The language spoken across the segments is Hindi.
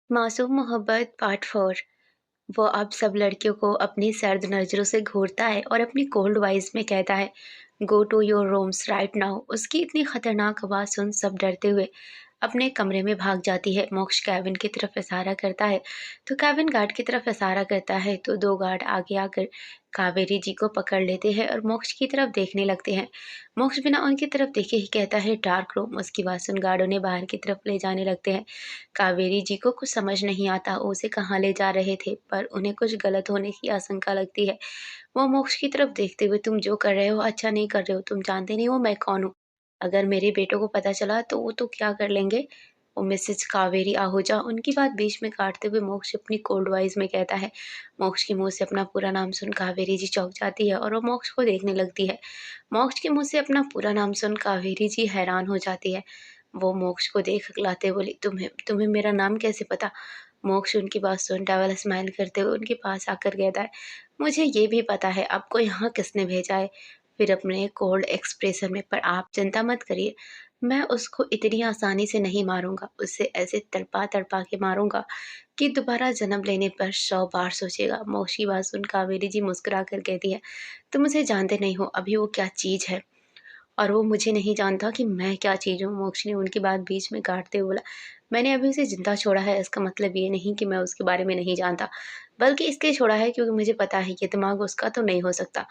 मासूम मोहब्बत पार्ट 4। वो अब सब लड़कियों को अपनी सर्द नज़रों से घूरता है और अपनी कोल्ड वॉइस में कहता है, go to your rooms right now. उसकी इतनी खतरनाक आवाज़ सुन सब डरते हुए अपने कमरे में भाग जाती है। मोक्ष केविन की तरफ इशारा करता है तो केविन गार्ड की तरफ इशारा करता है तो दो गार्ड आगे आकर कावेरी जी को पकड़ लेते हैं और मोक्ष की तरफ देखने लगते हैं। मोक्ष बिना उनकी तरफ देखे ही कहता है, डार्क रूम। उसकी बात सुन गार्ड उन्हें बाहर की तरफ ले जाने लगते हैं। कावेरी जी को कुछ समझ नहीं आता वो उसे कहाँ ले जा रहे थे, पर उन्हें कुछ गलत होने की आशंका लगती है। वो मोक्ष की तरफ देखते हुए, तुम जो कर रहे हो अच्छा नहीं कर रहे हो, तुम जानते नहीं हो मैं कौन हूँ। अगर मेरे बेटों को पता चला तो वो तो क्या कर लेंगे। वो मिसेज कावेरी आहूजा। उनकी बात बीच में काटते हुए मोक्ष अपनी कोल्ड वॉइस में कहता है। मोक्ष के मुंह से अपना पूरा नाम सुन कावेरी जी चौंक जाती है और वो मोक्ष को देखने लगती है। मोक्ष के मुंह से अपना पूरा नाम सुन कावेरी जी हैरान हो जाती है। वो मोक्ष को देख हकलाते बोली, तुम्हें तुम्हें मेरा नाम कैसे पता। मोक्ष उनकी बात सुन डबल स्माइल करते हुए उनके पास आकर कहता है, मुझे ये भी पता है आपको यहाँ किसने भेजा है। फिर अपने कोल्ड एक्सप्रेशन में, पर आप चिंता मत करिए, मैं उसको इतनी आसानी से नहीं मारूंगा। उससे ऐसे तड़पा तड़पा के मारूंगा कि दोबारा जन्म लेने पर 100 बार सोचेगा। मोक्ष की बात सुन कावेरी जी मुस्कुरा कर कहती है, तुम मुझे जानते नहीं हो अभी वो क्या चीज़ है, और वो मुझे नहीं जानता कि मैं क्या चीज़ हूँ। मोक्ष ने उनकी बात बीच में काटते हुए बोला, मैंने अभी उसे जिंदा छोड़ा है, इसका मतलब ये नहीं कि मैं उसके बारे में नहीं जानता, बल्कि इसलिए छोड़ा है क्योंकि मुझे पता है ये दिमाग उसका तो नहीं हो सकता।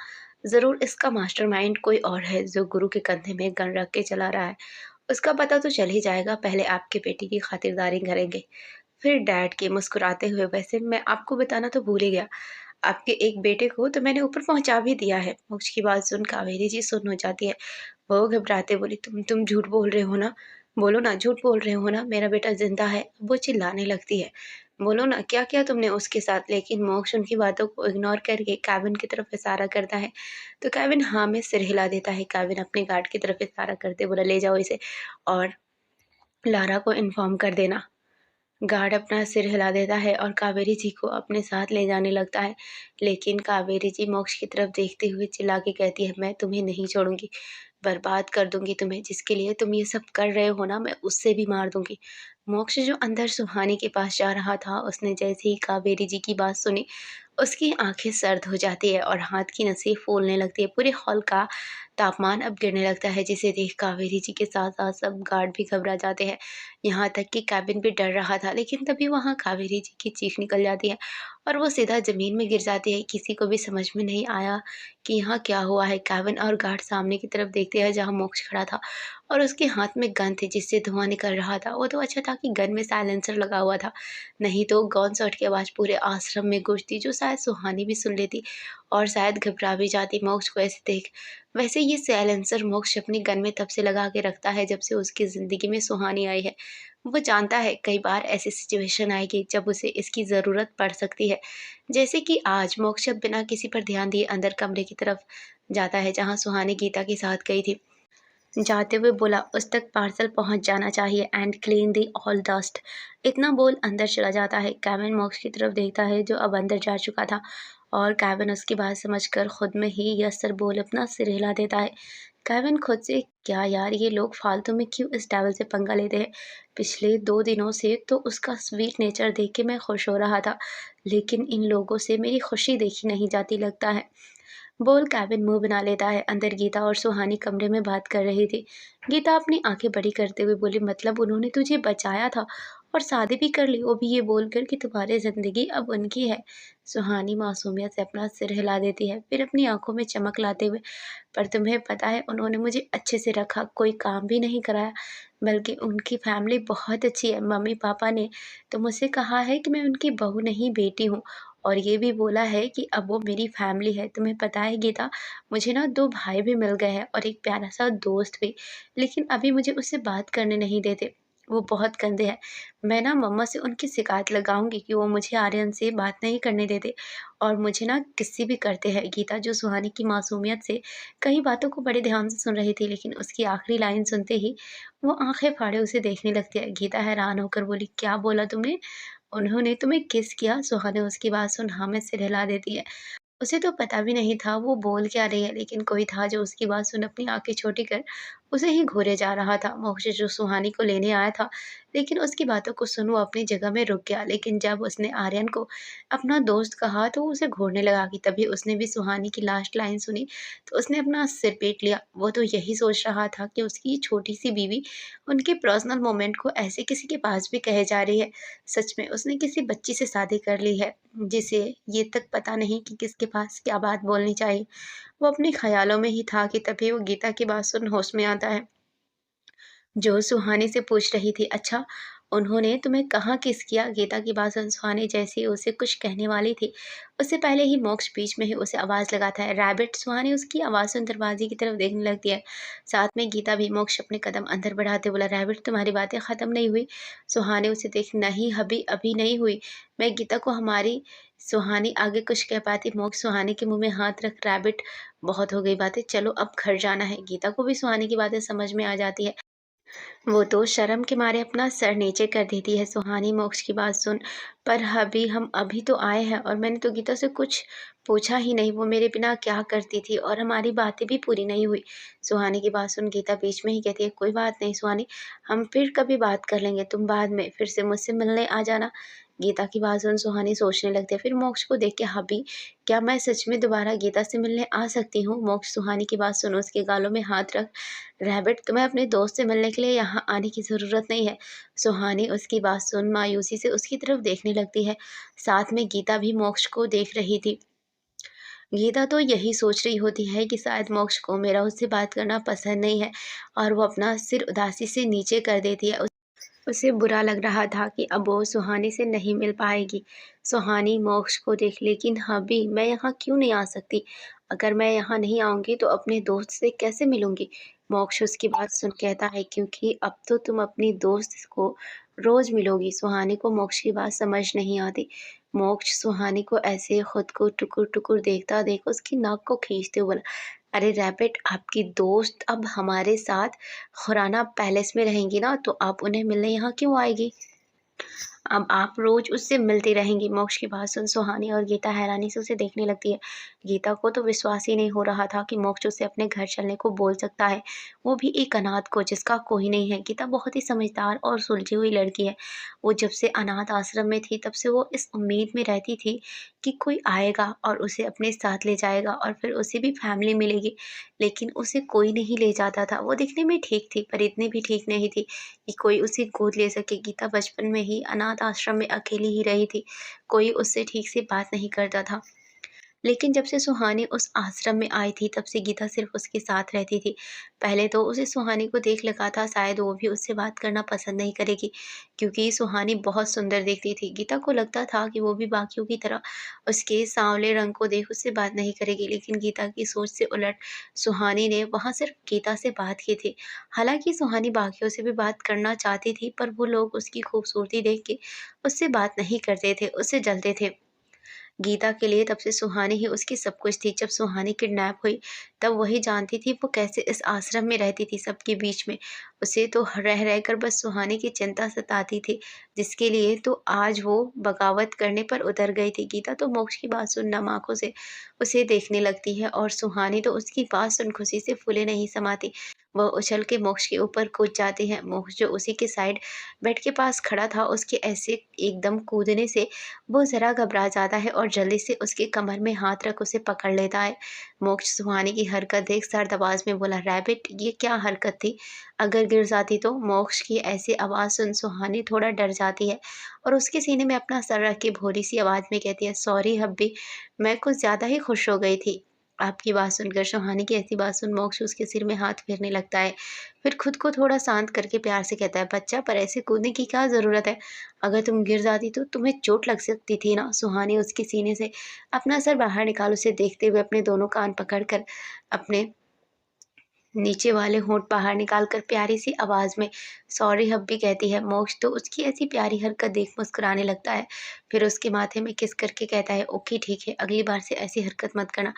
ज़रूर इसका मास्टरमाइंड कोई और है जो गुरु के कंधे में गन रख के चला रहा है। उसका पता तो चल ही जाएगा, पहले आपके बेटी की खातिरदारी करेंगे, फिर डैड के। मुस्कुराते हुए, वैसे मैं आपको बताना तो भूल ही गया, आपके एक बेटे को तो मैंने ऊपर पहुंचा भी दिया है। मोक्ष की बात सुन कावेरी जी सुन्न हो जाती है। वो घबराते बोली, तुम झूठ बोल रहे हो ना, बोलो ना, झूठ बोल रहे हो ना, मेरा बेटा जिंदा है। वो चिल्लाने लगती है, बोलो ना क्या किया तुमने उसके साथ। लेकिन मोक्ष उनकी बातों को इग्नोर करके केविन की तरफ इशारा करता है तो केविन हाँ में सिर हिला देता है। केविन अपने गार्ड की तरफ इशारा करते बोला, ले जाओ इसे और लारा को इन्फॉर्म कर देना। गार्ड अपना सिर हिला देता है और कावेरी जी को अपने साथ ले जाने लगता है। लेकिन कावेरी जी मोक्ष की तरफ देखते हुए चिल्ला के कहती है, मैं तुम्हें नहीं छोड़ूंगी, बर्बाद कर दूंगी तुम्हें। जिसके लिए तुम ये सब कर रहे हो ना, मैं उससे भी मार दूंगी। मोक्ष जो अंदर सुहानी के पास जा रहा था, उसने जैसे ही कावेरी जी की बात सुनी, उसकी आंखें सर्द हो जाती है और हाथ की नसें फूलने लगती है। पूरे हॉल का तापमान अब गिरने लगता है, जिसे देख कावेरी जी के साथ साथ सब गार्ड भी घबरा जाते हैं। यहाँ तक कि केबिन भी डर रहा था। लेकिन तभी वहाँ कावेरी जी की चीख निकल जाती है और वो सीधा ज़मीन में गिर जाती है। किसी को भी समझ में नहीं आया कि यहाँ क्या हुआ है। केविन और गार्ड सामने की तरफ देखते हैं जहाँ मोक्ष खड़ा था और उसके हाथ में गन थी जिससे धुआं निकल रहा था। वो तो अच्छा था कि गन में साइलेंसर लगा हुआ था, नहीं तो गन शॉट की आवाज़ पूरे आश्रम में गूंजती, जो शायद सुहानी भी सुन लेती और शायद घबरा भी जाती मोक्ष को ऐसे देख। वैसे ये साइलेंसर मोक्ष अपनी गन में तब से लगा के रखता है जब से उसकी ज़िंदगी में सुहानी आई है। वो जानता है कई बार ऐसी सिचुएशन आएगी जब उसे इसकी ज़रूरत पड़ सकती है। जैसे कि आज मोक्ष अब बिना किसी पर ध्यान दिए अंदर कमरे की तरफ जाता है जहाँ सुहानी गीता के साथ गई थी। जाते हुए बोला, उस तक पार्सल पहुंच जाना चाहिए and clean the all dust. इतना बोल अंदर चला जाता है। केविन मोक्ष की तरफ देखता है जो अब अंदर जा चुका था और केविन उसकी बात समझकर खुद में ही यस सर बोल अपना सिर हिला देता है। केविन खुद से, क्या यार ये लोग फालतू में क्यों इस डेविल से पंगा लेते हैं। पिछले 2 दिनों से तो उसका स्वीट नेचर देख के मैं खुश हो रहा था, लेकिन इन लोगों से मेरी खुशी देखी नहीं जाती लगता है। बोल केविन मुंह बना लेता है। अंदर गीता और सुहानी कमरे में बात कर रही थी। गीता अपनी आंखें बड़ी करते हुए बोली, मतलब उन्होंने तुझे बचाया था और शादी भी कर ली, वो भी ये बोलकर कि तुम्हारी जिंदगी अब उनकी है। सुहानी मासूमियत से अपना सिर हिला देती है, फिर अपनी आंखों में चमक लाते हुए, पर तुम्हें पता है उन्होंने मुझे अच्छे से रखा, कोई काम भी नहीं कराया, बल्कि उनकी फैमिली बहुत अच्छी है। मम्मी पापा ने तो मुझसे कहा है कि मैं उनकी बहू नहीं बेटी हूँ, और ये भी बोला है कि अब वो मेरी फैमिली है। तुम्हें पता है गीता, मुझे ना 2 भाई भी मिल गए हैं और एक प्यारा सा दोस्त भी, लेकिन अभी मुझे उससे बात करने नहीं देते। वो बहुत गंदे हैं। मैं ना मम्मा से उनकी शिकायत लगाऊँगी कि वो मुझे आर्यन से बात नहीं करने देते और मुझे ना किस्से भी करते हैं। गीता जो सुहानी की मासूमियत से कई बातों को बड़े ध्यान से सुन रही थी, लेकिन उसकी आखिरी लाइन सुनते ही वो आँखें फाड़े उसे देखने लगती है। गीता हैरान होकर बोली, क्या बोला तुमने? उन्होंने तुम्हें किस किया? सुहानी उसकी बात सुन हाँ में सिर हिला देती है। उसे तो पता भी नहीं था वो बोल क्या रही है, लेकिन कोई था जो उसकी बात सुन अपनी आंखें छोटी कर उसे ही घूरे जा रहा था। मोक्ष जो सुहानी को लेने आया था, लेकिन उसकी बातों को सुन वो अपनी जगह में रुक गया। लेकिन जब उसने आर्यन को अपना दोस्त कहा तो वो उसे घूरने लगा कि तभी उसने भी सुहानी की लास्ट लाइन सुनी तो उसने अपना सिर पीट लिया। वो तो यही सोच रहा था कि उसकी छोटी सी बीवी उनके पर्सनल मोमेंट को ऐसे किसी के पास भी कहे जा रही है। सच में उसने किसी बच्ची से शादी कर ली है, जिसे ये तक पता नहीं कि किसके पास क्या बात बोलनी चाहिए। वो अपने ख़्यालों में ही था कि तभी वो गीता की बात सुन होश में आता है, जो सुहानी से पूछ रही थी, "अच्छा, उन्होंने तुम्हें कहाँ किस किया?" गीता की बात सुन सुहानी जैसे ही उसे कुछ कहने वाली थी, उससे पहले ही मोक्ष बीच में ही उसे आवाज़ लगाता है, "रैबिट!" सुहानी उसकी आवाज़ सुन दरवाज़े की तरफ देखने लगती है। साथ में गीता भी। मोक्ष अपने कदम अंदर बढ़ाते बोला, "रैबिट, तुम्हारी बातें ख़त्म नहीं हुई?" सुहानी उसे देख, "नहीं हबी, अभी नहीं हुई। मैं गीता को हमारी" सुहानी आगे कुछ कह पाती, मोक्ष सुहानी के मुँह में हाथ रख, "रैबिट, बहुत हो गई बातें, चलो अब घर जाना है।" गीता को भी सुहानी की बातें समझ में आ जाती है। वो तो शर्म के मारे अपना सर नीचे कर देती है। सुहानी मोक्ष की बात सुन, पर अभी हम अभी तो आए हैं और मैंने तो गीता से कुछ पूछा ही नहीं, वो मेरे बिना क्या करती थी और हमारी बातें भी पूरी नहीं हुई। सुहानी की बात सुन गीता बीच में ही कहती है, कोई बात नहीं सुहानी, हम फिर कभी बात कर लेंगे, तुम बाद में फिर से मुझसे मिलने आ जाना। गीता की बात सुन सुहानी सोचने लगती है, फिर मोक्ष को देख के, हबी, क्या मैं सच में दोबारा गीता से मिलने आ सकती हूँ? मोक्ष सुहानी की बात सुन उसके गालों में हाथ रख, रैबिट, तुम्हें अपने दोस्त से मिलने के लिए यहाँ आने की ज़रूरत नहीं है। सुहानी उसकी बात सुन मायूसी से उसकी तरफ देखने लगती है। साथ में गीता भी मोक्ष को देख रही थी। गीता तो यही सोच रही होती है कि शायद मोक्ष को मेरा उससे बात करना पसंद नहीं है और वो अपना सिर उदासी से नीचे कर देती है। उसे बुरा लग रहा था कि अब वो सुहानी से नहीं मिल पाएगी। सुहानी मोक्ष को देख, लेकिन हबी, मैं यहाँ क्यों नहीं आ सकती? अगर मैं यहाँ नहीं आऊँगी तो अपने दोस्त से कैसे मिलूँगी? मोक्ष उसकी बात सुन कहता है, क्योंकि अब तो तुम अपनी दोस्त को रोज़ मिलोगी। सुहानी को मोक्ष की बात समझ नहीं आती। मोक्ष सुहानी को ऐसे खुद को टुकुर-टुकुर देखता देख उसकी नाक को खींचते हुए बोला, अरे रैबिट, आपकी दोस्त अब हमारे साथ खुराना पैलेस में रहेंगी ना, तो आप उन्हें मिलने यहाँ क्यों आएगी? अब आप रोज़ उससे मिलती रहेंगी। मोक्ष की बात सुन सुहानी और गीता हैरानी से उसे देखने लगती है। गीता को तो विश्वास ही नहीं हो रहा था कि मोक्ष उसे अपने घर चलने को बोल सकता है, वो भी एक अनाथ को जिसका कोई नहीं है। गीता बहुत ही समझदार और सुलझी हुई लड़की है। वो जब से अनाथ आश्रम में थी तब से वो इस उम्मीद में रहती थी कि कोई आएगा और उसे अपने साथ ले जाएगा और फिर उसे भी फैमिली मिलेगी। लेकिन उसे कोई नहीं ले जाता था। वो दिखने में ठीक थी पर इतनी भी ठीक नहीं थी कि कोई उसे गोद ले सके। गीता बचपन में ही अनाथ आश्रम में अकेली ही रही थी, कोई उससे ठीक से बात नहीं करता था। लेकिन जब से सुहानी उस आश्रम में आई थी तब से गीता सिर्फ़ उसके साथ रहती थी। पहले तो उसे सुहानी को देख लगा था शायद वो भी उससे बात करना पसंद नहीं करेगी, क्योंकि सुहानी बहुत सुंदर दिखती थी। गीता को लगता था कि वो भी बाकियों की तरह उसके सांवले रंग को देख उससे बात नहीं करेगी, लेकिन गीता की सोच से उलट सुहानी ने वहाँ सिर्फ़ गीता से बात की थी। हालाँकि सुहानी बाकियों से भी बात करना चाहती थी, पर वो लोग उसकी खूबसूरती देख के उससे बात नहीं करते थे, उससे जलते थे। गीता के लिए तब से सुहानी ही उसकी सब कुछ थी। जब सुहानी किडनैप हुई, तब वही जानती थी वो कैसे इस आश्रम में रहती थी सबके बीच में। उसे तो रह रहकर बस सुहानी की चिंता सताती थी, जिसके लिए तो आज वो बगावत करने पर उतर गई थी। गीता तो मोक्ष की बात सुन नम आँखों से उसे देखने लगती है और सुहानी तो उसकी बात सुन खुशी से फूले नहीं समाती। वह उछल के मोक्ष के ऊपर कूद जाती है। मोक्ष जो उसी के साइड बेड के पास खड़ा था, उसके ऐसे एकदम कूदने से वो ज़रा घबरा जाता है और जल्दी से उसकी कमर में हाथ रख उसे पकड़ लेता है। मोक्ष सुहानी की हरकत देख सर्द आवाज़ में बोला, रैबिट, ये क्या हरकत थी? अगर गिर जाती तो? मोक्ष की ऐसी आवाज़ सुन सुहानी थोड़ा डर जाती है और उसके सीने में अपना सर रख के भोली सी आवाज़ में कहती है, सॉरी हब्बी, मैं कुछ ज़्यादा ही खुश हो गई थी। आपकी बात सुनकर सुहानी की ऐसी बात सुन मोक्ष उसके सिर में हाथ फेरने लगता है। फिर खुद को थोड़ा शांत करके प्यार से कहता है, बच्चा, पर ऐसे कूदने की क्या ज़रूरत है? अगर तुम गिर जाती तो तुम्हें चोट लग सकती थी ना। सुहानी उसके सीने से अपना सर बाहर निकाल उसे देखते हुए अपने दोनों कान पकड़कर अपने नीचे वाले होंठ बाहर निकाल कर प्यारी सी आवाज़ में सॉरी हब्बी कहती है। मोक्ष तो उसकी ऐसी प्यारी हरकत देख मुस्कुराने लगता है। फिर उसके माथे में किस करके कहता है, ओके ठीक है, अगली बार से ऐसी हरकत मत करना।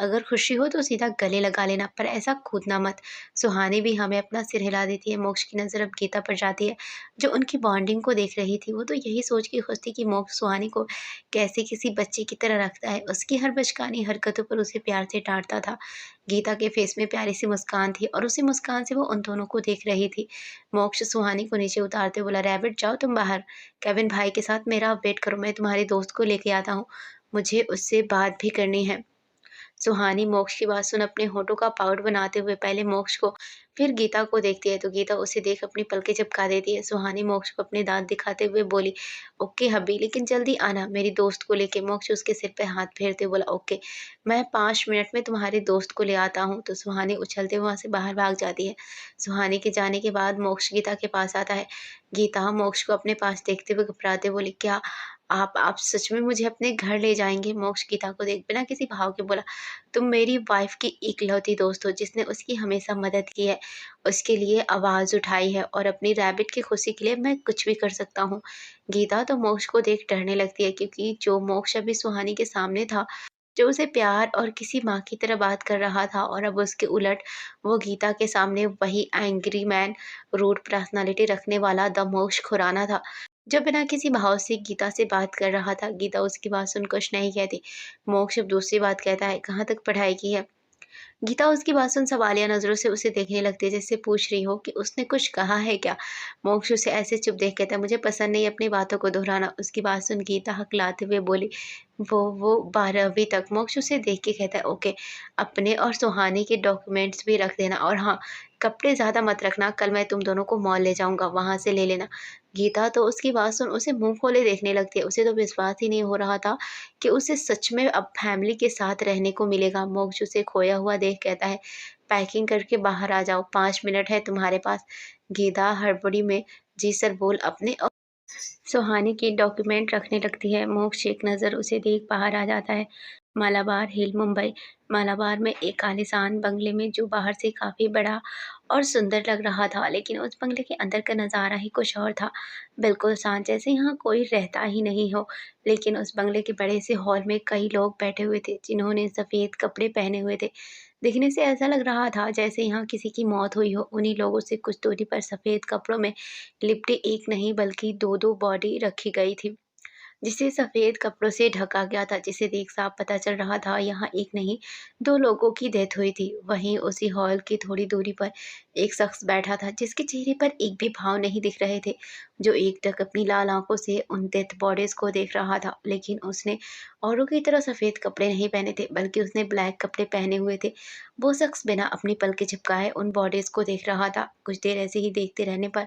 अगर खुशी हो तो सीधा गले लगा लेना, पर ऐसा कूदना मत। सुहानी भी हमें अपना सिर हिला देती है। मोक्ष की नज़र अब गीता पर जाती है, जो उनकी बॉन्डिंग को देख रही थी। वो तो यही सोच के खुश थी कि मोक्ष सुहानी को कैसे किसी बच्चे की तरह रखता है। उसकी हर बचकानी हरकतों पर उसे प्यार से डाँटता था। गीता के फेस में प्यारी-सी मुस्कान थी और उसी मुस्कान से वो उन दोनों को देख रही थी। मोक्ष सुहानी को नीचे उतारते बोला, "रैबिट जाओ तुम बाहर। केविन भाई के साथ मेरा वेट करो, मैं तुम्हारे दोस्त को लेके आता हूँ। मुझे उससे बात भी करनी है।" सुहानी मोक्ष की बात सुन अपने होठों का पाउडर बनाते हुए पहले मोक्ष को फिर गीता को देखती है, तो गीता उसे देख अपनी पलकें झपका देती है। सुहानी मोक्ष को अपने दांत दिखाते हुए बोली, "ओके हब्बी, लेकिन जल्दी आना मेरी दोस्त को लेके।" मोक्ष उसके सिर पे हाथ फेरते हुए बोला, "ओके, मैं 5 मिनट में तुम्हारे दोस्त को ले आता हूँ।" तो सुहानी उछलते हुए वहाँ से बाहर भाग जाती है। सुहानी के जाने के बाद मोक्ष गीता के पास आता है। गीता मोक्ष को अपने पास देखते हुए घबराते बोली, "क्या आप सच में मुझे अपने घर ले जाएँगे?" मोक्ष गीता को देख बिना किसी भाव के बोला, "तुम मेरी वाइफ़ की इकलौती दोस्त हो जिसने उसकी हमेशा मदद की है, उसके लिए आवाज़ उठाई है और अपनी रैबिट की खुशी के लिए मैं कुछ भी कर सकता हूँ।" गीता तो मोक्ष को देख डरने लगती है, क्योंकि जो मोक्ष अभी सुहानी के सामने था, जो उसे प्यार और किसी माँ की तरह बात कर रहा था, और अब उसके उलट वो गीता के सामने वही एंग्री मैन, रूड पर्सनैलिटी रखने वाला द मोक्ष खुराना था, जो बिना किसी भाव से गीता से बात कर रहा था। गीता उसकी बात सुन कुछ नहीं कहती। मोक्ष अब दूसरी बात कहता है, "कहाँ तक पढ़ाई की है?" गीता उसकी बात सुन सवालिया नज़रों से उसे देखने लगती है, जैसे पूछ रही हो कि उसने कुछ कहा है क्या? मोक्ष उसे ऐसे चुप देख कहता है, "मुझे पसंद नहीं अपनी बातों को दोहराना।" उसकी बात सुन गीता हकलाते हुए बोली, "वो 12वीं तक।" मोक्ष उसे देख के कहता है, "ओके, अपने और सुहानी के डॉक्यूमेंट्स भी रख देना, और हाँ, कपड़े ज़्यादा मत रखना, कल मैं तुम दोनों को मॉल ले जाऊँगा, वहाँ से ले लेना।" गीता तो उसकी बात सुन उसे मुँह खोले देखने लगती है। उसे तो विश्वास ही नहीं हो रहा था कि उसे सच में अब फैमिली के साथ रहने को मिलेगा। मोक्ष उसे खोया हुआ देख कहता है, "पैकिंग करके बाहर आ जाओ, 5 मिनट है तुम्हारे पास।" गीता हड़बड़ी में जी सर बोल अपने और सुहानी की डॉक्यूमेंट रखने लगती है। मोक्ष एक नज़र उसे देख बाहर आ जाता है। मालाबार हिल, मुंबई। मालाबार में एक आलीशान बंगले में, जो बाहर से काफ़ी बड़ा और सुंदर लग रहा था, लेकिन उस बंगले के अंदर का नज़ारा ही कुछ और था। बिल्कुल शांत, जैसे यहाँ कोई रहता ही नहीं हो। लेकिन उस बंगले के बड़े से हॉल में कई लोग बैठे हुए थे, जिन्होंने सफ़ेद कपड़े पहने हुए थे। दिखने से ऐसा लग रहा था जैसे यहाँ किसी की मौत हुई हो। उन्हीं लोगों से कुछ दूरी पर सफ़ेद कपड़ों में लिपटी एक नहीं बल्कि 2-2 बॉडी रखी गई थी, जिसे सफ़ेद कपड़ों से ढका गया था, जिसे देख साफ पता चल रहा था यहाँ एक नहीं 2 लोगों की डेथ हुई थी। वहीं उसी हॉल की थोड़ी दूरी पर एक शख्स बैठा था, जिसके चेहरे पर एक भी भाव नहीं दिख रहे थे, जो एकटक अपनी लाल आँखों से उन डेथ बॉडीज़ को देख रहा था। लेकिन उसने औरों की तरह सफ़ेद कपड़े नहीं पहने थे, बल्कि उसने ब्लैक कपड़े पहने हुए थे। वो शख्स बिना अपनी पलकें झपकाए उन बॉडीज़ को देख रहा था। कुछ देर ऐसे ही देखते रहने पर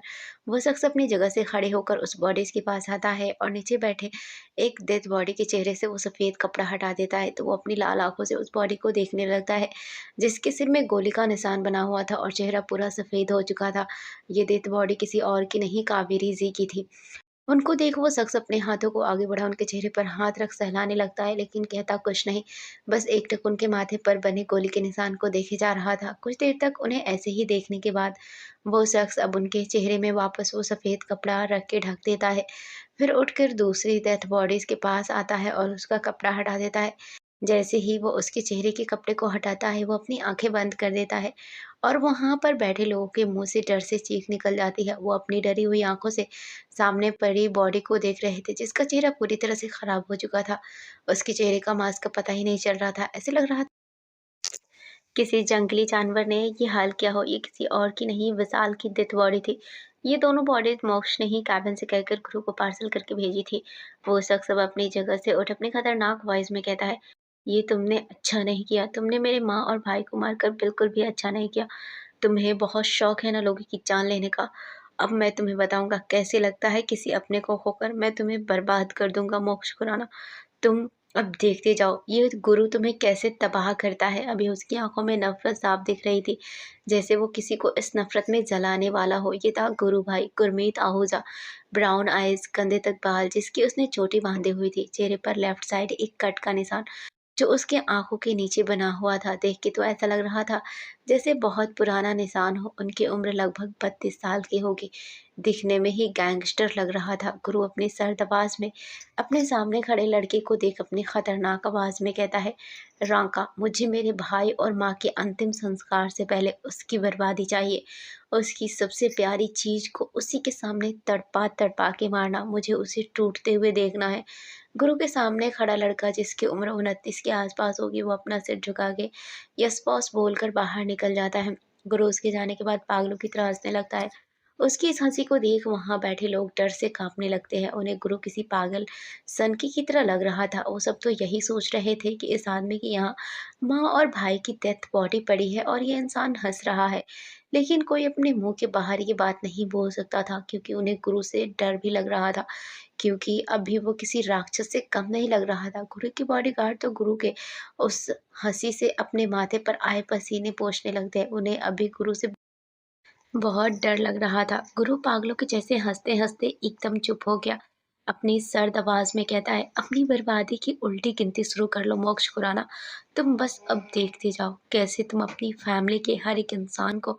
वो शख्स अपनी जगह से खड़े होकर उस बॉडीज़ के पास आता है और नीचे बैठे एक डेड बॉडी के चेहरे से वो सफ़ेद कपड़ा हटा देता है, तो वो अपनी लाल आँखों से उस बॉडी को देखने लगता है, जिसके सिर में गोली का निशान बना हुआ था और चेहरा पूरा सफ़ेद हो चुका था। ये डेड बॉडी किसी और की नहीं, कावेरी जी की थी। उनको देख वो शख्स अपने हाथों को आगे बढ़ा उनके चेहरे पर हाथ रख सहलाने लगता है, लेकिन कहता कुछ नहीं। बस एकटक उनके माथे पर बने गोली के निशान को देखे जा रहा था। कुछ देर तक उन्हें ऐसे ही देखने के बाद वो शख्स अब उनके चेहरे में वापस वो सफ़ेद कपड़ा रख के ढक देता है। फिर उठकर दूसरी डेथ बॉडीज़ के पास आता है और उसका कपड़ा हटा देता है। जैसे ही वो उसके चेहरे के कपड़े को हटाता है, वो अपनी आँखें बंद कर देता है और वहाँ पर बैठे लोगों के मुँह से डर से चीख निकल जाती है। वो अपनी डरी हुई आँखों से सामने पड़ी बॉडी को देख रहे थे, जिसका चेहरा पूरी तरह से खराब हो चुका था। उसके चेहरे का मांस का पता ही नहीं चल रहा था। ऐसे लग रहा था किसी जंगली जानवर ने ये हाल किया हो। ये किसी और की नहीं, विशाल की डेथ बॉडी थी। ये दोनों बॉडीज़ मोक्ष ने ही केबिन से कहकर गुरु को पार्सल करके भेजी थी। वो शख्स अब अपनी जगह से उठ अपनी खतरनाक वॉइस में कहता है, "ये तुमने अच्छा नहीं किया। तुमने मेरे माँ और भाई को मारकर बिल्कुल भी अच्छा नहीं किया। तुम्हें बहुत शौक है ना लोगों की जान लेने का। अब मैं तुम्हें बताऊँगा कैसे लगता है किसी अपने को खोकर। मैं तुम्हें बर्बाद कर दूँगा मोक्ष खुराना। तुम अब देखते जाओ, ये गुरु तुम्हें कैसे तबाह करता है।" अभी उसकी आँखों में नफ़रत साफ दिख रही थी, जैसे वो किसी को इस नफ़रत में जलाने वाला हो। ये था गुरु भाई गुरमीत आहूजा, ब्राउन आइज़, कंधे तक बाल, जिसकी उसने चोटी बाँधी हुई थी। चेहरे पर लेफ्ट साइड एक कट का निशान, जो उसके आँखों के नीचे बना हुआ था। देख के तो ऐसा लग रहा था जैसे बहुत पुराना निशान हो। उनकी उम्र लगभग 32 साल की होगी। दिखने में ही गैंगस्टर लग रहा था। गुरु अपनी सर्द आवाज़ में अपने सामने खड़े लड़के को देख अपनी खतरनाक आवाज़ में कहता है, रांका, मुझे मेरे भाई और माँ के अंतिम संस्कार से पहले उसकी बर्बादी चाहिए। उसकी सबसे प्यारी चीज़ को उसी के सामने तड़पा-तड़पा के मारना, मुझे उसे टूटते हुए देखना है। गुरु के सामने खड़ा लड़का जिसकी उम्र 29 के आस-पास होगी, वो अपना सिर झुका के यस बॉस बोलकर बाहर निकल जाता है। गुरु उसके जाने के बाद पागलों की तरह हँसने लगता है। उसकी इस हँसी को देख वहाँ बैठे लोग डर से काँपने लगते हैं। उन्हें गुरु किसी पागल सनकी की तरह लग रहा था। वो सब तो यही सोच रहे थे कि इस आदमी की यहाँ माँ और भाई की डेथ बॉडी पड़ी है और ये इंसान हँस रहा है। लेकिन कोई अपने मुँह के बाहर ये बात नहीं बोल सकता था, क्योंकि उन्हें गुरु से डर भी लग रहा था, क्योंकि अभी वो किसी राक्षस से कम नहीं लग रहा था। गुरु के बॉडीगार्ड तो गुरु के उस हँसी से अपने माथे पर आए पसीने पोंछने लगते हैं। उन्हें अभी गुरु से बहुत डर लग रहा था। गुरु पागलों के जैसे हँसते-हँसते एकदम चुप हो गया। अपनी सर्द आवाज़ में कहता है, अपनी बर्बादी की उल्टी गिनती शुरू कर लो मोक्ष खुराना। तुम बस अब देखते जाओ कैसे तुम अपनी फैमिली के हर एक इंसान को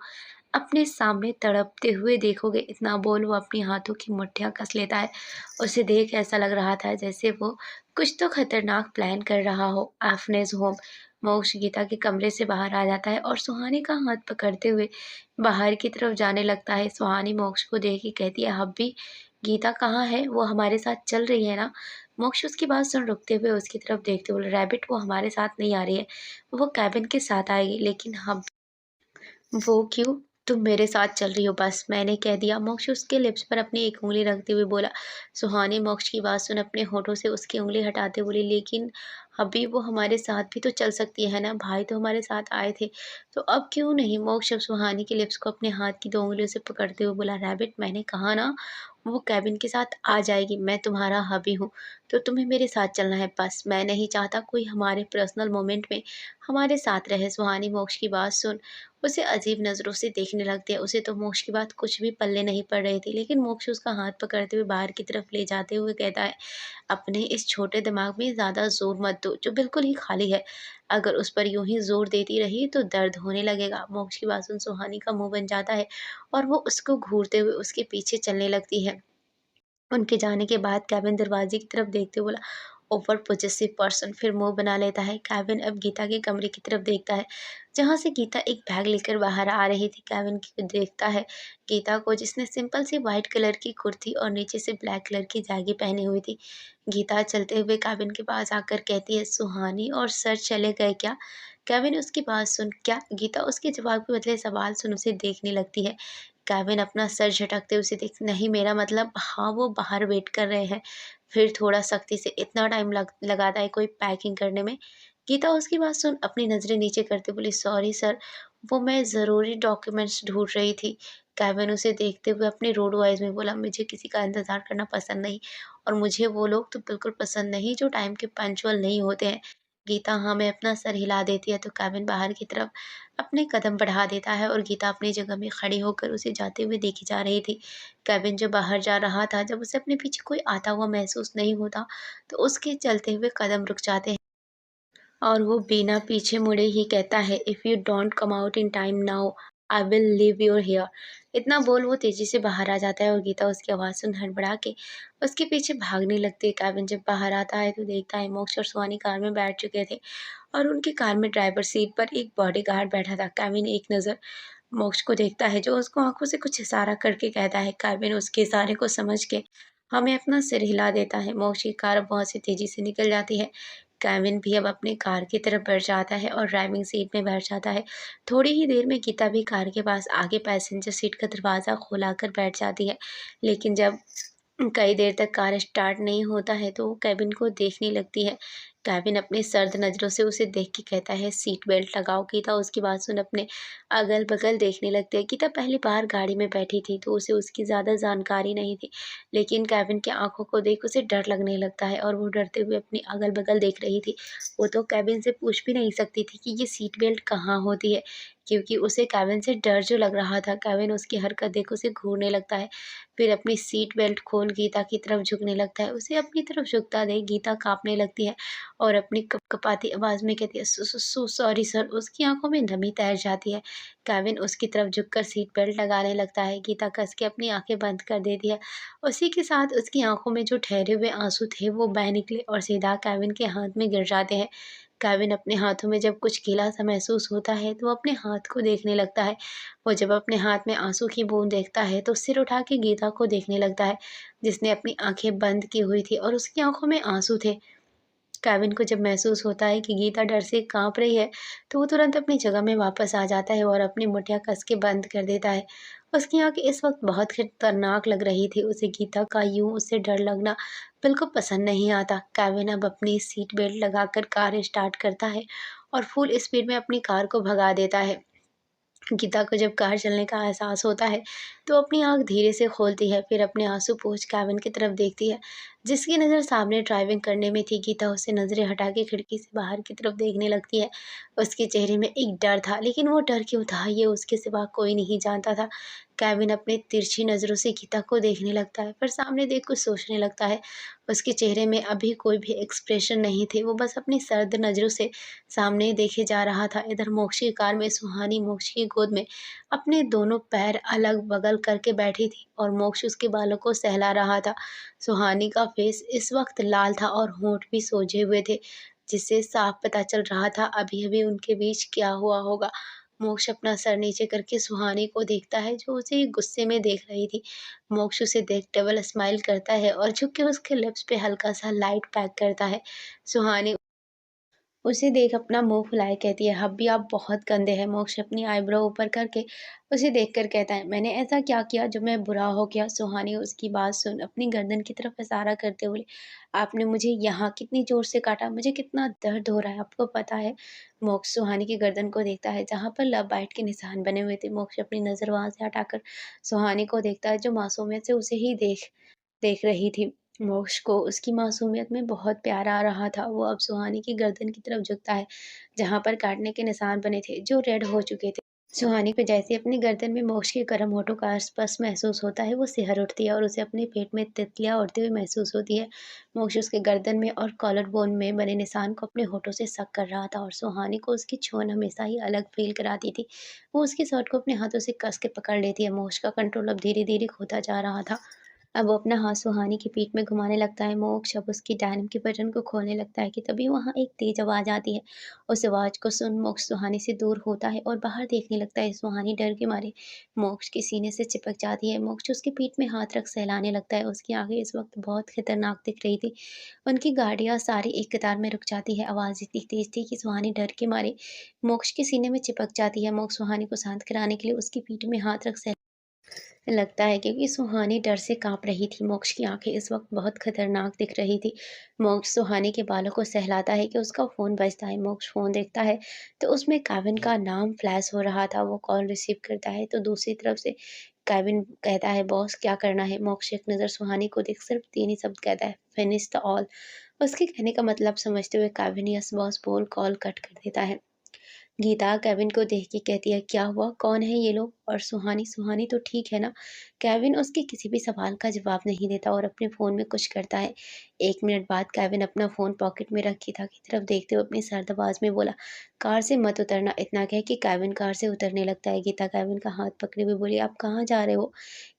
अपने सामने तड़पते हुए देखोगे। इतना बोल वो अपनी हाथों की मुट्ठियाँ कस लेता है। उसे देख ऐसा लग रहा था जैसे वो कुछ तो खतरनाक प्लान कर रहा हो। एफनेस होम मोक्ष गीता के कमरे से बाहर आ जाता है और सुहानी का हाथ पकड़ते हुए बाहर की तरफ जाने लगता है। सुहानी मोक्ष को देख के कहती है, "हब्बी, गीता कहाँ है? वो हमारे साथ चल रही है ना?" मोक्ष उसकी बात सुन रुकते हुए उसकी तरफ देखते बोले, "रैबिट, वो हमारे साथ नहीं आ रही है। वो केबिन के साथ आएगी, लेकिन हम वो क्यों? तुम मेरे साथ चल रही हो, बस मैंने कह दिया।" मोक्ष उसके लिप्स पर अपनी एक उँगली रखते हुए बोला। सुहानी मोक्ष की बात सुन अपने होठों से उसकी उँगली हटाते बोली, "लेकिन अभी वो हमारे साथ भी तो चल सकती है ना? भाई तो हमारे साथ आए थे, तो अब क्यों नहीं?" मोक्ष अब सुहानी के लिप्स को अपने हाथ की 2 उँगलियों से पकड़ते हुए बोला, "रैबिट, मैंने कहा ना, वो केबिन के साथ आ जाएगी। मैं तुम्हारा हबी हूँ, तो तुम्हें मेरे साथ चलना है बस। मैं नहीं चाहता कोई हमारे पर्सनल मोमेंट में हमारे साथ रहे।" सुहानी मोक्ष की बात सुन उसे अजीब नज़रों से देखने लगती है। उसे तो मोक्ष की बात कुछ भी पल्ले नहीं पड़ रही थी, लेकिन मोक्ष उसका हाथ पकड़ते हुए बाहर की तरफ ले जाते हुए कहता है, "अपने इस छोटे दिमाग में ज़्यादा ज़ोर मत दो, जो बिल्कुल ही खाली है। अगर उस पर यूँ ही ज़ोर देती रही तो दर्द होने लगेगा।" मोक्ष की बात सुन सुहानी का मुँह बन जाता है और वो उसको घूरते हुए उसके पीछे चलने लगती है। उनके जाने के बाद केविन दरवाजे की तरफ देखते हुए बोला, ओवर पॉसेसिव पर्सन। फिर मुंह बना लेता है। केविन अब गीता के कमरे की तरफ देखता है, जहाँ से गीता एक बैग लेकर बाहर आ रही थी। केविन की देखता है गीता को, जिसने सिंपल सी वाइट कलर की कुर्ती और नीचे से ब्लैक कलर की जैगी पहनी हुई थी। गीता चलते हुए केविन के पास आकर कहती है, सुहानी और सर चले गए क्या? केविन उसकी बात सुन क्या? गीता उसके जवाब के बदले सवाल सुन उसे देखने लगती है। केविन अपना सर झटकते हुए उसे देख, नहीं, मेरा मतलब हाँ, वो बाहर वेट कर रहे हैं। फिर थोड़ा सख्ती से, इतना टाइम लगाता है कोई पैकिंग करने में? गीता उसकी बात सुन अपनी नज़रें नीचे करते बोली, सॉरी सर, वो मैं ज़रूरी डॉक्यूमेंट्स ढूँढ रही थी। केविन उसे देखते हुए अपनी रूड वॉइस में बोला, मुझे किसी का इंतज़ार करना पसंद नहीं, और मुझे वो लोग तो बिल्कुल पसंद नहीं जो टाइम के पंक्चुअल नहीं होते हैं। गीता हाँ में अपना सर हिला देती है तो केविन बाहर की तरफ अपने कदम बढ़ा देता है और गीता अपनी जगह में खड़ी होकर उसे जाते हुए देखी जा रही थी। केविन जो बाहर जा रहा था, जब उसे अपने पीछे कोई आता हुआ महसूस नहीं होता, तो उसके चलते हुए कदम रुक जाते हैं और वो बिना पीछे मुड़े ही कहता है, if you don't come out in time now, I will leave you here. इतना बोल वो तेज़ी से बाहर आ जाता है और गीता उसकी आवाज़ सुन हड़बड़ा के उसके पीछे भागने लगती है। केविन जब बाहर आता है तो देखता है मोक्ष और सुहानी कार में बैठ चुके थे और उनकी कार में ड्राइवर सीट पर एक बॉडीगार्ड बैठा था। केविन एक नज़र मोक्ष को देखता है, जो उसको आँखों से कुछ इशारा करके कहता है। केविन उसके इशारे को समझ के हमें अपना सिर हिला देता है। मोक्ष की कार अब बहुत सी तेज़ी से निकल जाती है। केविन भी अब अपनी कार की तरफ बढ़ जाता है और ड्राइविंग सीट में बैठ जाता है। थोड़ी ही देर में गीता भी कार के पास आगे पैसेंजर सीट का दरवाज़ा खोला कर बैठ जाती है। लेकिन जब कई देर तक कार स्टार्ट नहीं होता है तो वो केविन को देखने लगती है। केविन अपनी सर्द नज़रों से उसे देख के कहता है, सीट बेल्ट लगाओ। गीता उसकी बात सुन अपने अगल-बगल देखने लगती है। गीता पहली बार गाड़ी में बैठी थी तो उसे उसकी ज़्यादा जानकारी नहीं थी, लेकिन केविन की आँखों को देख उसे डर लगने लगता है और वो डरते हुए अपनी अगल-बगल देख रही थी। वो तो केविन से पूछ भी नहीं सकती थी कि ये सीट बेल्ट कहाँ होती है। क्योंकि उसे केविन से डर जो लग रहा था। केविन उसकी हरकत देख उसे घूरने लगता है, फिर अपनी सीट बेल्ट खोल गीता की तरफ झुकने लगता है। उसे अपनी तरफ झुकता देख गीता काँपने लगती है और अपनी कँपकँपाती आवाज़ में कहती है, "सो सो सो सॉरी सर।" उसकी आँखों में नमी तैर जाती है। केविन उसकी तरफ झुककर सीट बेल्ट लगाने लगता है। गीता कस के अपनी आँखें बंद कर देती है। उसी के साथ उसकी आँखों में जो ठहरे हुए आँसू थे वो बह निकले और सीधा केविन के हाथ में गिर जाते हैं। केविन अपने हाथों में जब कुछ गीला-सा महसूस होता है तो वो अपने हाथ को देखने लगता है। वो जब अपने हाथ में आँसू की बूँद देखता है तो सिर उठा के गीता को देखने लगता है, जिसने अपनी आँखें बंद की हुई थी और उसकी आँखों में आँसू थे। केविन को जब महसूस होता है कि गीता डर से काँप रही है, तो वो तुरंत अपनी जगह में वापस आ जाता है और अपनी मुठ्ठियाँ कस के बंद कर देता है। उसकी आँखें इस वक़्त बहुत खतरनाक लग रही थी। उसे गीता का यूँ उससे डर लगना बिल्कुल पसंद नहीं आता। केविन अब अपनी सीट बेल्ट लगाकर कार स्टार्ट करता है और फुल स्पीड में अपनी कार को भगा देता है। गीता को जब कार चलने का एहसास होता है, तो अपनी आँख धीरे से खोलती है, फिर अपने आँसू पोंछ केविन की तरफ देखती है, जिसकी नज़र सामने ड्राइविंग करने में थी। गीता उससे नज़रें हटा के खिड़की से बाहर की तरफ देखने लगती है। उसके चेहरे में एक डर था, लेकिन वो डर क्यों था, ये उसके सिवा कोई नहीं जानता था। केविन अपनी तिरछी नज़रों से गीता को देखने लगता है, फिर सामने देख कुछ सोचने लगता है। उसके चेहरे में अभी कोई भी एक्सप्रेशन नहीं थे, वो बस अपनी सर्द नज़रों से सामने देखे जा रहा था। इधर मोक्ष की कार में सुहानी मोक्ष की गोद में अपने दोनों पैर अलग-बगल करके बैठी थी और मोक्ष उसके बालों को सहला रहा था। सुहानी का फेस इस वक़्त लाल था और होंठ भी सोजे हुए थे, जिससे साफ पता चल रहा था अभी-अभी उनके बीच क्या हुआ होगा। मोक्ष अपना सर नीचे करके सुहानी को देखता है, जो उसे गुस्से में देख रही थी। मोक्ष उसे देख डबल स्माइल करता है और झुक के उसके लिप्स पे हल्का-सा लाइट पैक करता है। सुहानी उसे देख अपना मुँह फुलाए कहती है, "अभी आप बहुत गंदे हैं।" मोक्ष अपनी आईब्रो ऊपर करके उसे देखकर कहता है, "मैंने ऐसा क्या किया जो मैं बुरा हो गया?" सुहानी उसकी बात सुन अपनी गर्दन की तरफ इशारा करते हुए, "आपने मुझे यहाँ कितनी ज़ोर से काटा, मुझे कितना दर्द हो रहा है, आपको पता है?" मोक्ष सुहानी की गर्दन को देखता है, जहाँ पर लव बाइट के निशान बने हुए थे। मोक्ष अपनी नज़र वहाँ से हटाकर सुहानी को देखता है, जो मासूमियत से उसे ही देख देख रही थी। मोक्ष को उसकी मासूमियत में बहुत प्यार आ रहा था। वो अब सुहानी की गर्दन की तरफ झुकता है, जहाँ पर काटने के निशान बने थे, जो रेड हो चुके थे। सुहानी को जैसे ही अपनी गर्दन में मोक्ष के गर्म होठों का स्पर्श महसूस होता है, वो सिहर उठती है और उसे अपने पेट में तितलियाँ उड़ती हुई महसूस होती है। मोक्ष उसके गर्दन में और कॉलर बोन में बने निशान को अपने होठों से सक कर रहा था और सुहानी को उसकी छून हमेशा ही अलग फ़ील कराती थी। वो उसकी शर्ट को अपने हाथों से कस के पकड़ लेती है। मोक्ष का कंट्रोल अब धीरे-धीरे खोता जा रहा था। अब वो अपना हाथ सुहानी की पीठ में घुमाने लगता है। मोक्ष अब उसकी डेनिम के बटन को खोलने लगता है कि तभी वहाँ एक तेज़ आवाज़ आती है। उस आवाज़ को सुन मोक्ष सुहानी से दूर होता है और बाहर देखने लगता है। सुहानी डर के मारे मोक्ष के सीने से चिपक जाती है। मोक्ष उसकी पीठ में हाथ रख सहलाने लगता है। उसकी आँखें इस वक़्त बहुत खतरनाक दिख रही थी। उनकी गाड़ियाँ सारी एक कतार में रुक जाती है। आवाज़ इतनी तेज़ थी कि सुहानी डर के मारे मोक्ष के सीने में चिपक जाती है। मोक्ष सुहानी को शांत कराने के लिए उसकी पीठ में हाथ रख लगता है क्योंकि सुहानी डर से काँप रही थी। मोक्ष की आँखें इस वक़्त बहुत खतरनाक दिख रही थी। मोक्ष सुहानी के बालों को सहलाता है कि उसका फ़ोन बजता है। मोक्ष फ़ोन देखता है तो उसमें केविन का नाम फ्लैश हो रहा था। वो कॉल रिसीव करता है तो दूसरी तरफ से केविन कहता है, "बॉस क्या करना है?" मोक्ष एक नज़र सुहानी को देख सिर्फ़ 3 ही शब्द कहता है, "फिनिश द ऑल।" उसके कहने का मतलब समझते हुए केविन यस बॉस बोल कॉल कट कर देता है। गीता केविन को देख के कहती है, "क्या हुआ? कौन है ये लोग?" और सुहानी, "सुहानी तो ठीक है ना?" केविन उसके किसी भी सवाल का जवाब नहीं देता और अपने फ़ोन में कुछ करता है। 1 मिनट बाद केविन अपना फ़ोन पॉकेट में रख गीता की तरफ देखते हुए अपनी सर्द आवाज़ में बोला, "कार से मत उतरना।" इतना कह के केविन कार से उतरने लगता है। गीता केविन का हाथ पकड़े हुए बोली, "आप कहाँ जा रहे हो?"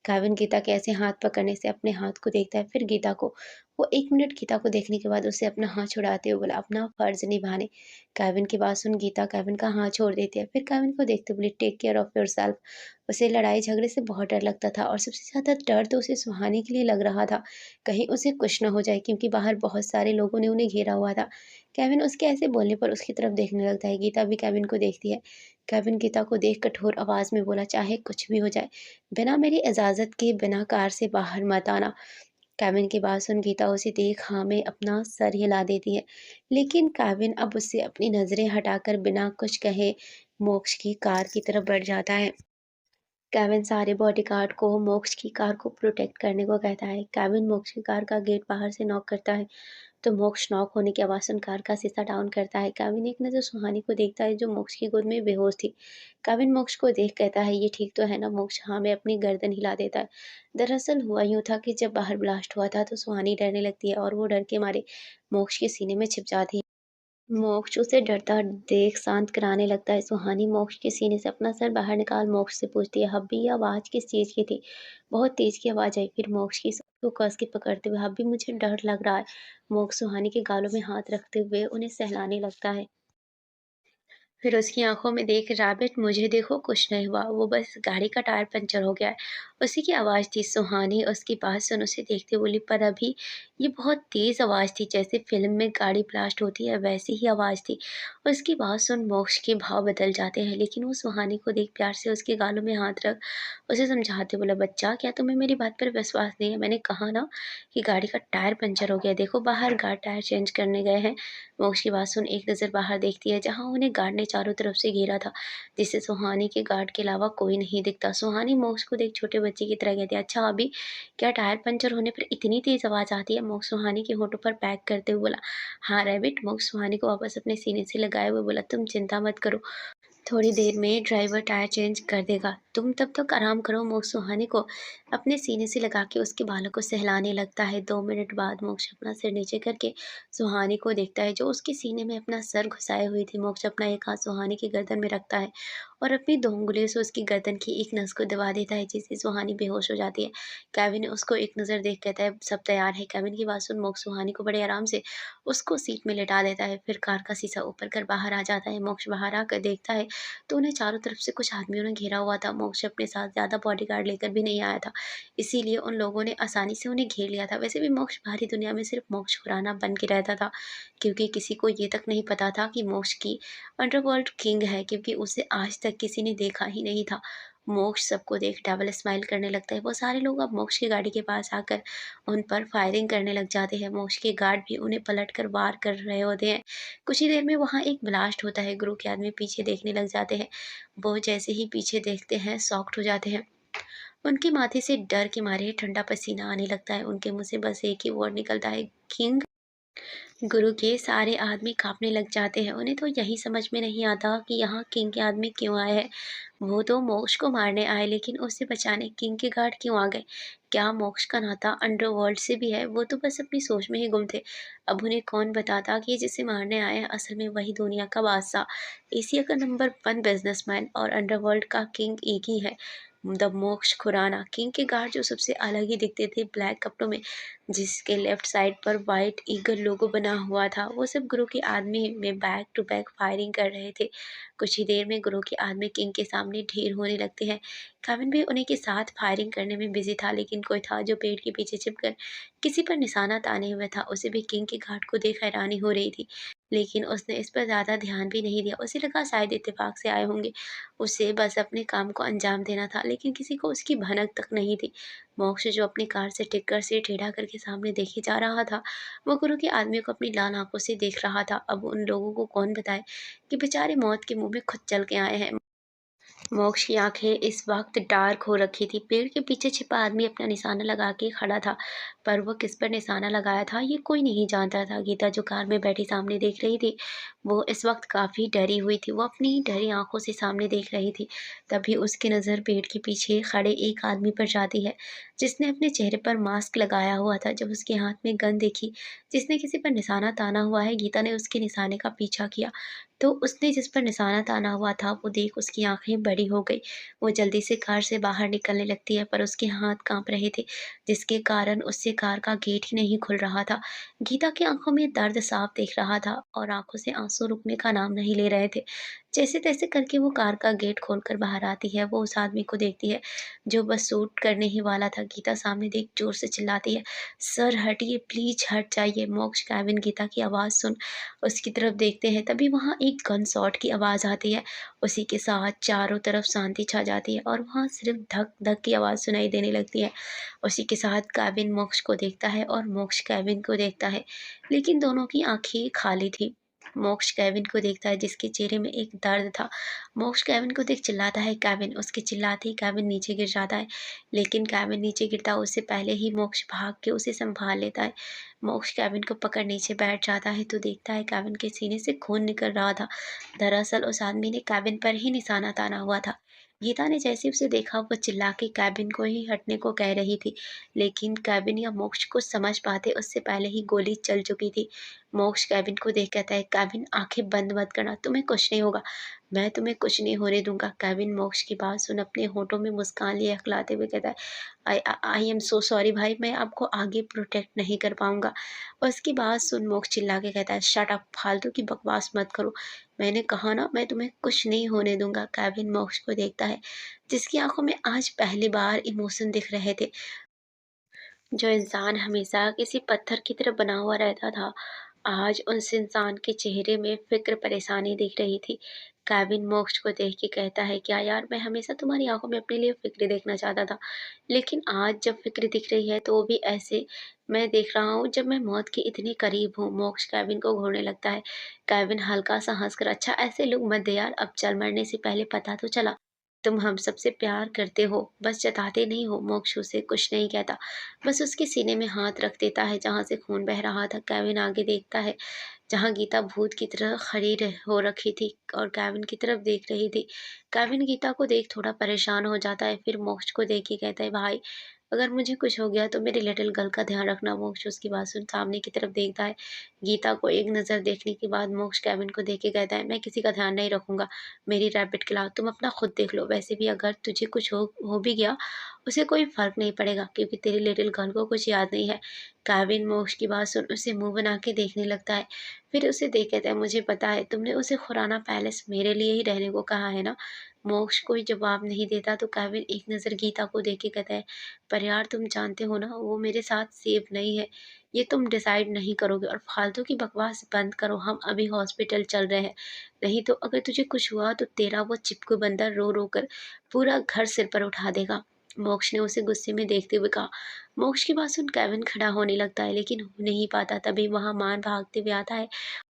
केविन गीता के ऐसे हाथ पकड़ने से अपने हाथ को देखता है, फिर गीता को। वो 1 मिनट गीता को देखने के बाद उससे अपना हाथ छुड़ाते हुए बोला, "अपना फ़र्ज़ निभाने।" केविन की बात सुन गीता केविन का हाथ छोड़ देती है। फिर केविन को देखते बोली, "टेक केयर ऑफ़ योरसेल्फ।" उसे लड़ाई झगड़े से बहुत डर लगता था और सबसे ज़्यादा डर तो उसे सुहानी के लिए लग रहा था। कहीं उसे कुछ ना हो जाए क्योंकि बाहर बहुत सारे लोगों ने उन्हें घेरा हुआ था। केविन उसके ऐसे बोलने पर उसकी तरफ देखने लगता है। गीता भी केविन को देखती है। केविन गीता को देख कठोर आवाज़ में बोला, "चाहे कुछ भी हो जाए, बिना मेरी इजाज़त के बिना कार से बाहर मत आना।" केविन की बात सुन गीता उसे देख हाँ में अपना सर हिला देती है। लेकिन केविन अब उससे अपनी नज़रें हटाकर बिना कुछ कहे मोक्ष की कार की तरफ बढ़ जाता है। केविन सारे बॉडीगार्ड को मोक्ष की कार को प्रोटेक्ट करने को कहता है। केविन मोक्ष की कार का गेट बाहर से नॉक करता है, तो मोक्ष नॉक होने की आवाज़ सुन कार का शीशा डाउन करता है। केविन एक नज़र सुहानी को देखता है, जो मोक्ष की गोद में बेहोश थी। केविन मोक्ष को देख कहता है, ये ठीक तो है ना? मोक्ष हाँ में अपनी गर्दन हिला देता है। दरअसल हुआ यूँ था कि जब बाहर ब्लास्ट हुआ था, तो सुहानी डरने लगती है और वो डर के मारे मोक्ष के सीने में छिप जाती है। मोक्ष उसे डरता देख शांत कराने लगता है। सुहानी मोक्ष के सीने से अपना सर बाहर निकाल मोक्ष से पूछती है, "हब्बी, ये आवाज़ किस चीज़ की थी?" बहुत तेज़ की आवाज़ आई। फिर मोक्ष की सांस को कस के पकड़ते हुए, "हब्बी, मुझे डर लग रहा है।" मोक्ष सुहानी के गालों में हाथ रखते हुए उन्हें सहलाने लगता है। फिर उसकी आँखों में देख, "रैबिट, मुझे देखो, कुछ नहीं हुआ, वो बस गाड़ी का टायर पंचर हो गया है।" उसी की आवाज़ थी। सुहानी उसकी बात सुन उसे देखते बोली, "पर अभी ये बहुत तेज़ आवाज़ थी, जैसे फ़िल्म में गाड़ी ब्लास्ट होती है, वैसी ही आवाज़ थी।" उसकी बात सुन मोक्ष के भाव बदल जाते हैं, लेकिन वो सुहानी को देख प्यार से उसके गालों में हाथ रख उसे समझाते बोला, "बच्चा, क्या तुम्हें मेरी बात पर विश्वास नहीं है? मैंने कहा ना कि गाड़ी का टायर पंचर हो गया। देखो बाहर, गार्ड टायर चेंज करने गए हैं।" मोक्ष की बात सुन एक नज़र बाहर देखती है, जहाँ उन्हें गार्ड ने चारों तरफ से घेरा था, जिससे सुहानी के गार्ड के अलावा कोई नहीं दिखता। सुहानी मोक्ष को देख छोटे बच्चे की तरह कहती है, "अच्छा अभी क्या टायर पंचर होने पर इतनी तेज़ आवाज़ आती है?" मोक्ष सुहानी के होठों पर पैक करते हुए बोला, "हाँ रैबिट।" मोक्ष सुहानी को वापस अपने सीने से लगाए हुए बोला, "तुम चिंता मत करो, थोड़ी देर में ड्राइवर टायर चेंज कर देगा, तुम तब तक आराम करो।" मोक्ष सुहानी को अपने सीने से लगा के उसके बालों को सहलाने लगता है। 2 मिनट बाद मोक्ष अपना सिर नीचे करके सुहानी को देखता है, जो उसके सीने में अपना सर घुसाए हुई थी। मोक्ष अपना एक हाथ सुहानी की गर्दन में रखता है और अपनी 2 उंगलियों से उसकी गर्दन की एक नस को दबा देता है, जिससे सुहानी बेहोश हो जाती है। केविन उसको एक नज़र देख कहता है, "सब तैयार है?" केविन की बात सुन मोक्ष सुहानी को बड़े आराम से उसको सीट में लेटा देता है, फिर कार का शीशा ऊपर कर बाहर आ जाता है। मोक्ष बाहर आकर देखता है, तो उन्हें चारों तरफ से कुछ आदमियों ने घेरा हुआ था। मोक्ष अपने साथ ज़्यादा बॉडीगार्ड लेकर भी नहीं आया था, इसीलिए उन लोगों ने आसानी से उन्हें घेर लिया था। वैसे भी मोक्ष बाहरी दुनिया में सिर्फ मोक्ष खुराना बन के रहता था, क्योंकि किसी को ये तक नहीं पता था कि मोक्ष की अंडरवर्ल्ड किंग है, क्योंकि उसे आज तक किसी ने देखा ही नहीं था। मोक्ष सबको देख डबल स्माइल करने लगता है। वो सारे लोग अब मोक्ष की गाड़ी के पास आकर उन पर फायरिंग करने लग जाते हैं। मोक्ष के गार्ड भी उन्हें पलटकर वार कर रहे होते हैं। कुछ ही देर में वहाँ एक ब्लास्ट होता है। गुरु के आदमी पीछे देखने लग जाते हैं। वो जैसे ही पीछे देखते हैं, शॉक्ड हो जाते हैं। उनके माथे से डर के मारे ठंडा पसीना आने लगता है। उनके मुँह से बस एक ही वर्ड निकलता है, किंग। गुरु के सारे आदमी काँपने लग जाते हैं। उन्हें तो यही समझ में नहीं आता कि यहाँ किंग के आदमी क्यों आए हैं। वो तो मोक्ष को मारने आए, लेकिन उसे बचाने किंग के गार्ड क्यों आ गए? क्या मोक्ष का नाता अंडरवर्ल्ड से भी है? वो तो बस अपनी सोच में ही गुम थे। अब उन्हें कौन बताता कि जिसे मारने आए हैं असल में वही दुनिया का बादशाह, एशिया का नंबर 1 बिज़नेसमैन और अंडरवर्ल्ड का किंग एक ही है। द मोक्ष खुराना। किंग के गार्ड जो सबसे अलग ही दिखते थे ब्लैक कपड़ों में, जिसके लेफ्ट साइड पर व्हाइट ईगल लोगो बना हुआ था, वो सब गुरु के आदमी में बैक टू बैक फायरिंग कर रहे थे। कुछ ही देर में गुरु के आदमी किंग के सामने ढेर होने लगते हैं। केविन भी उन्हीं के साथ फायरिंग करने में बिजी था, लेकिन कोई था जो पेड़ के पीछे छिपकर किसी पर निशाना ताने हुए था। उसे भी किंग के घाट को देख हैरानी हो रही थी, लेकिन उसने इस पर ज़्यादा ध्यान भी नहीं दिया। उसे लगा शायद इत्तेफाक से आए होंगे, उसे बस अपने काम को अंजाम देना था, लेकिन किसी को उसकी भनक तक नहीं थी। मोक्ष जो अपनी कार से टिककर से टेढ़ा करके सामने देखे जा रहा था, वो गुरु के आदमी को अपनी लाल आंखों से देख रहा था। अब उन लोगों को कौन बताए कि बेचारे मौत के मुंह में खुद चल के आए हैं। मोक्ष की आंखें इस वक्त डार्क हो रखी थी। पेड़ के पीछे छिपा आदमी अपना निशाना लगा के खड़ा था, पर वो किस पर निशाना लगाया था ये कोई नहीं जानता था। गीता जो कार में बैठी सामने देख रही थी, वो इस वक्त काफ़ी डरी हुई थी। वो अपनी ही डरी आंखों से सामने देख रही थी। तभी उसकी नज़र पेड़ के पीछे खड़े एक आदमी पर जाती है, जिसने अपने चेहरे पर मास्क लगाया हुआ था। जब उसके हाथ में गन देखी, जिसने किसी पर निशाना ताना हुआ है, गीता ने उसके निशाने का पीछा किया, तो उसने जिस पर निशाना ताना हुआ था, वो देख उसकी आँखें बड़ी हो गई। वो जल्दी से कार से बाहर निकलने लगती है, पर उसके हाथ काँप रहे थे, जिसके कारण उससे कार का गेट ही नहीं खुल रहा था। गीता की आँखों में दर्द साफ दिख रहा था और आँखों से आँसू रुकने का नाम नहीं ले रहे थे। जैसे-तैसे करके वो कार का गेट खोलकर बाहर आती है। वो उस आदमी को देखती है, जो बस शूट करने ही वाला था। गीता सामने देख ज़ोर से चिल्लाती है, "सर हटिए, प्लीज़ हट जाइए।" मोक्ष, केविन गीता की आवाज़ सुन उसकी तरफ देखते हैं, तभी वहाँ एक गन शॉट की आवाज़ आती है। उसी के साथ चारों तरफ शांति छा जाती है और वहाँ सिर्फ धक-धक की आवाज़ सुनाई देने लगती है। उसी के साथ केविन मोक्ष को देखता है और मोक्ष केविन को देखता है, लेकिन दोनों की आँखें खाली थी। मोक्ष केविन को देखता है जिसके चेहरे में एक दर्द था। मोक्ष केविन को देख चिल्लाता है केविन, उसके चिल्लाते ही केविन नीचे गिर जाता है। लेकिन केविन नीचे गिरता है उससे पहले ही मोक्ष भाग के उसे संभाल लेता है। मोक्ष केविन को पकड़ नीचे बैठ जाता है तो देखता है केविन के सीने से खून निकल रहा था। दरअसल उस आदमी ने केविन पर ही निशाना ताना हुआ था। गीता ने जैसे उसे देखा वो चिल्ला के केविन को ही हटने को कह रही थी, लेकिन केविन या मोक्ष कुछ समझ पाते उससे पहले ही गोली चल चुकी थी। मोक्ष केविन को देख कहता है, केविन आंखें बंद मत करना, तुम्हें कुछ नहीं होगा, मैं तुम्हें कुछ नहीं होने दूंगा। केविन मोक्ष की बात सुन अपने होठों में मुस्कान लिए हकलाते हुए कहता है, आई आई एम सो सॉरी भाई, मैं आपको आगे प्रोटेक्ट नहीं कर पाऊंगा। उसकी बात सुन मोक्ष चिल्ला के कहता है, शट अप, फालतू की बकवास मत करो, मैंने कहा ना मैं तुम्हें कुछ नहीं होने दूंगा। केविन मोक्ष को देखता है जिसकी आंखों में आज पहली बार इमोशन दिख रहे थे। जो इंसान हमेशा किसी पत्थर की तरह बना हुआ रहता था, आज उस इंसान के चेहरे में फ़िक्र, परेशानी दिख रही थी। केविन मोक्ष को देख के कहता है, क्या यार, मैं हमेशा तुम्हारी आँखों में अपने लिए फ़िक्र देखना चाहता था, लेकिन आज जब फ़िक्र दिख रही है तो वो भी ऐसे मैं देख रहा हूँ जब मैं मौत के इतने करीब हूँ। मोक्ष केविन को घूरने लगता है। केविन हल्का-सा हँसकर, अच्छा ऐसे लुक मत दे यार, अब चल, मरने से पहले पता तो चला तुम हम सबसे प्यार करते हो, बस जताते नहीं हो। मोक्ष उसे कुछ नहीं कहता, बस उसके सीने में हाथ रख देता है जहाँ से खून बह रहा था। केविन आगे देखता है जहाँ गीता भूत की तरह खड़ी हो रखी थी और केविन की तरफ देख रही थी। केविन गीता को देख थोड़ा परेशान हो जाता है, फिर मोक्ष को देख के कहता है, भाई अगर मुझे कुछ हो गया तो मेरी लिटिल गर्ल का ध्यान रखना। मोक्ष उसकी बात सुन सामने की तरफ देखता है। गीता को एक नज़र देखने के बाद मोक्ष केविन को देख के कहता है, मैं किसी का ध्यान नहीं रखूंगा, मेरी रैबिट के अलावा तुम अपना खुद देख लो। वैसे भी अगर तुझे कुछ हो भी गया उसे कोई फ़र्क नहीं पड़ेगा क्योंकि तेरी लिटिल गर्ल को कुछ याद नहीं है। केविन मोक्ष की बात सुन उसे मुँह बना के देखने लगता है। फिर उसे देख कहता है, मुझे पता है तुमने उसे खुराना पैलेस मेरे लिए ही रहने को कहा है ना। मोक्ष कोई जवाब नहीं देता तो केविन एक नज़र गीता को देख के कहता है, पर यार तुम जानते हो ना वो मेरे साथ सेफ नहीं है, ये तुम डिसाइड नहीं करोगे और फालतू की बकवास बंद करो, हम अभी हॉस्पिटल चल रहे हैं, नहीं तो अगर तुझे कुछ हुआ तो तेरा वो चिपकू बंदर रो रो कर पूरा घर सिर पर उठा देगा। मोक्ष ने उसे गुस्से में देखते हुए कहा। मोक्ष की बात सुन केविन खड़ा होने लगता है लेकिन हो नहीं पाता। तभी वहां मान भागते हुए आता है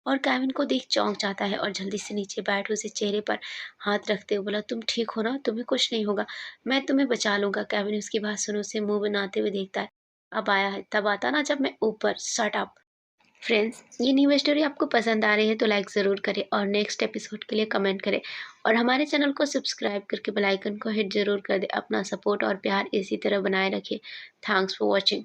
और केविन को देख चौंक जाता है और जल्दी से नीचे बैठ उसे चेहरे पर हाथ रखते हुए बोला, तुम ठीक हो ना, तुम्हें कुछ नहीं होगा, मैं तुम्हें बचा लूंगा। केविन उसकी बात सुन उसे मुंह बनाते हुए देखता है, अब आया है तब आता ना जब मैं ऊपर, शट अप। फ्रेंड्स, ये न्यू स्टोरी आपको पसंद आ रही है तो लाइक ज़रूर करें और नेक्स्ट एपिसोड के लिए कमेंट करें और हमारे चैनल को सब्सक्राइब करके बेल आइकन को हिट ज़रूर कर दें। अपना सपोर्ट और प्यार इसी तरह बनाए रखें। Thanks for watching.